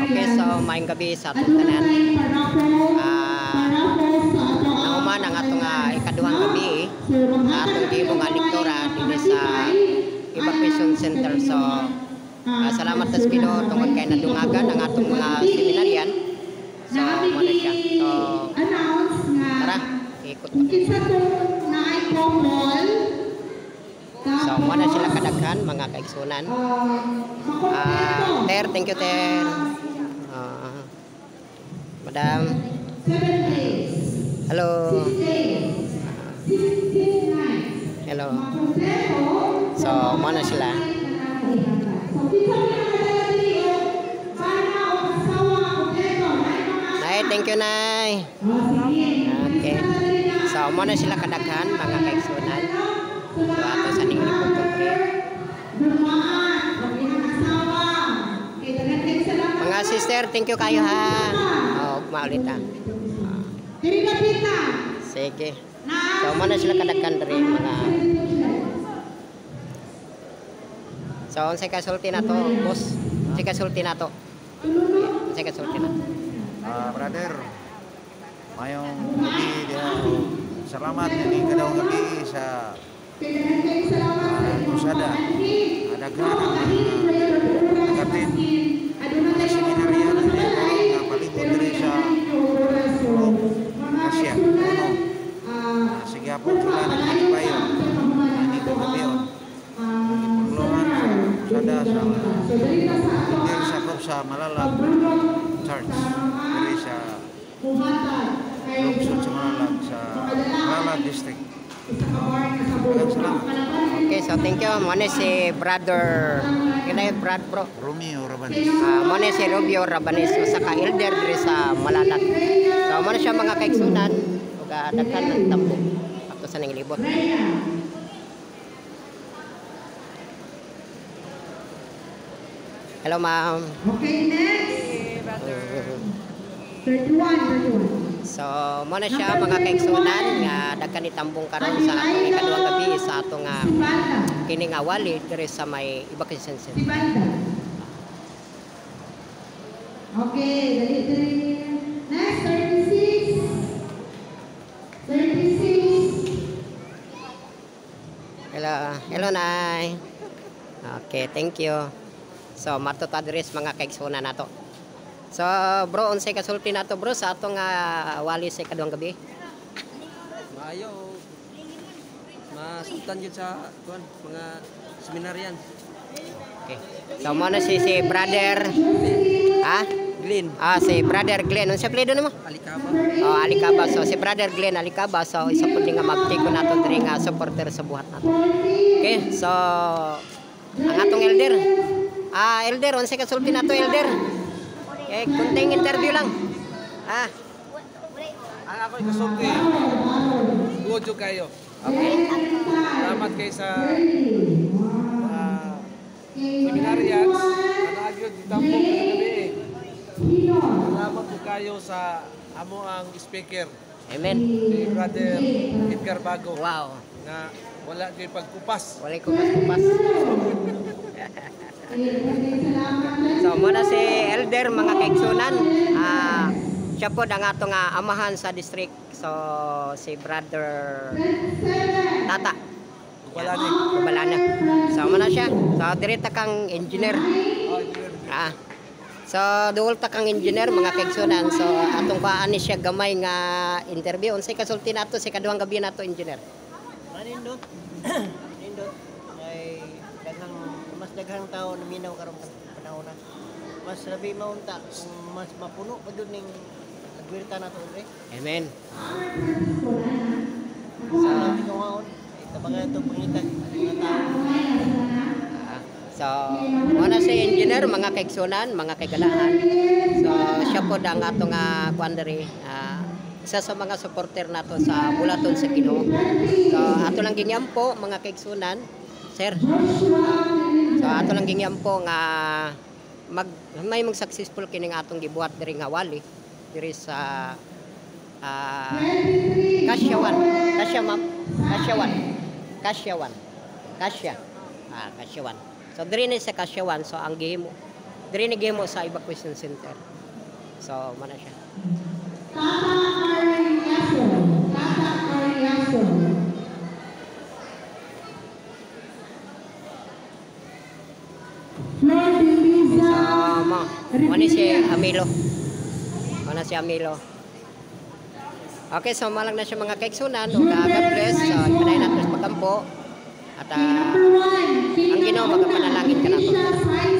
Okay, so maayong gabi sa atong tanan. Nauman ang atong ikaduhang gabi atong gihimo nga lektura dinhi sa evacuation center. So salamat sa Ginoo tungod kay nadungagan ang atong mga seminaryan. So mo na siya. So tara, ikot pa. So mo na sila kadaghan mga kaigsunan. Ter, thank you Ter. Madam. Hello. Hello. So mo na sila. Nay, thank you Nay. Okay. So mo na sila kadaghan mga kaigsunan. So ato sa ning liputon mga sister, thank you kayo ha. Maulit ha. Sige. So mo na sila kadaghan diri mga. So unsay kasulti nato, boss? Unsay kasulti nato? Unsay kasulti nato? Brother, mayong gabi dia. Salamat ini kadang gabi sa Pusada. Ada ganang nagatin mga seminaryan na nga palibot diri sa Asia. Uno, sige po sila nagpayon. Ini kagabiyon. Pagulungan sa Pusada sa diri sa Kopsa Malalag Church. Diri sa Lungsod sa Malalag sa Malalag District. Okay, so thank you. Muna si brother, kinay Brad bro. Romeo Rabanis. Muna si Romeo Rabanis saka elder diri sa Malalag. So muna siya mga kaigsunan ug daghan ng tambo ato sa ning libot. Hello ma'am. Okay, next. 31. So mo na siya mga kaigsunan nga daghan itambong karon sa atong ikaduhang gabi sa atong kining awali diri sa may evacuation center. Okay, dali. Next 36. 36. Hello Nay. Okay, thank you. So matut address mga kaigsunan nato. So bro, unsay kasulti nato bro sa atong wali sa ikaduhang gabi? Maayo. Masugtan yun sa mga seminaryan. Okay. So mo na si brother Glenn. si brother Glenn. Unsa apelyido nimo? Alikaba. Alikaba. So si brother Glenn Alikaba. So isa pud nga mabtik ko nato diri nga supporter sa buhat nato. Okay, so ang atong elder. Elder, unsay kasulti nato elder? Kunting interview lang. Ang ako'y kasulti. Gojo kayo. Okay. Salamat kayo sa seminarians. Nanaagyo di tampok na gabi. Salamat po kayo sa amo ang speaker. Amen. Si Brother Edgar Bago. Wow. Na wala kayo pagkupas. Walay kupas-kupas. So muna si elder mga kaigsunan. Siya po ang atong amahan sa district. So si brother Tata Kubalana. So muna siya. So direta kang engineer. So duol ta kang engineer mga kaigsunan. So atong paani siya gamay nga interview. Unsay kasulti nato sa kaduhang gabi nato engineer? Manindot. Ay mas daghang tao naminaw karong panahon na. Mas labi maunta kung mas mapuno pa dun ning agwirta nato ore. Amen. Sa tingaon tabangan ito pangitag mga tao. So muna si engineer mga kaigsunan, mga kaigalahan. So siya po ang atong kuandari. Isa sa mga supporter nato sa bulaton sa Ginoo. So ato lang ginyampo mga kaigsunan, sir. So ato lang ginyampo nga may successful kining atong gibuhat diri nga wali diri sa Kasyawan. Kasya ma'am. Kasyawan. Kasya. Kasyawan. So diri ni sa Kasyawan so ang gihimo diri ni gihimo sa evacuation center. So mana siya. Tata Ariaso. Tata Ariaso. Flor de Liza. So mo ni si Amilo. Mana si Amilo. Okay, so malang na siya mga kaigsunan ug God bless. So ipanay natin sa pagkampo. At Number 1. ang Ginoo magapanalangin ka nato.